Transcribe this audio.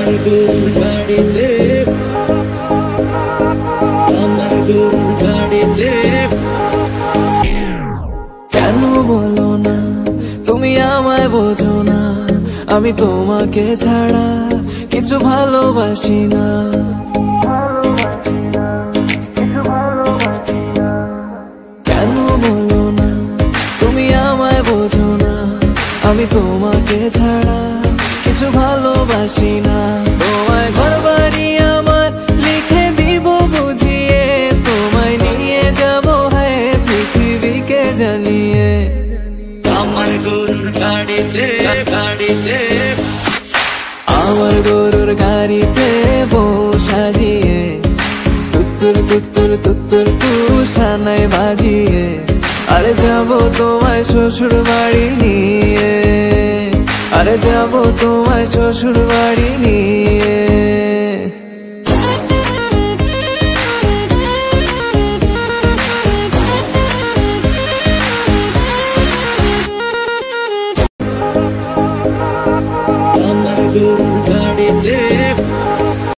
আমার গরুর গাড়িতে, আমার গরুর গাড়িতে। কেন বলো না তুমি আমায় বোঝো না, আমি তোমাকে ছাড়া কিছু ভালোবাসি না। কেন বলো না তুমি আমায় বোঝো না, আমি তোমাকে ছাড়া কিছু ভালোবাসি না। তোমায় ঘর বাড়ি আমার লিখে দিব বুঝিয়ে, তোমায় নিয়ে যাব হ্যাঁ পৃথিবীকে জানিয়ে। আমার গরুর গাড়িতে, গাড়িতে, আমার গরুর গাড়িতে বউ সাজিয়ে, তুত্তুর তুত্তুর তুত্তুর তুষানায় বাজিয়ে, আরে যাবো তোমায় শ্বশুর বাড়ি নিয়ে, আরে যাবো তোমায় শ্বশুর বাড়ি নিয়ে। আমার গরুর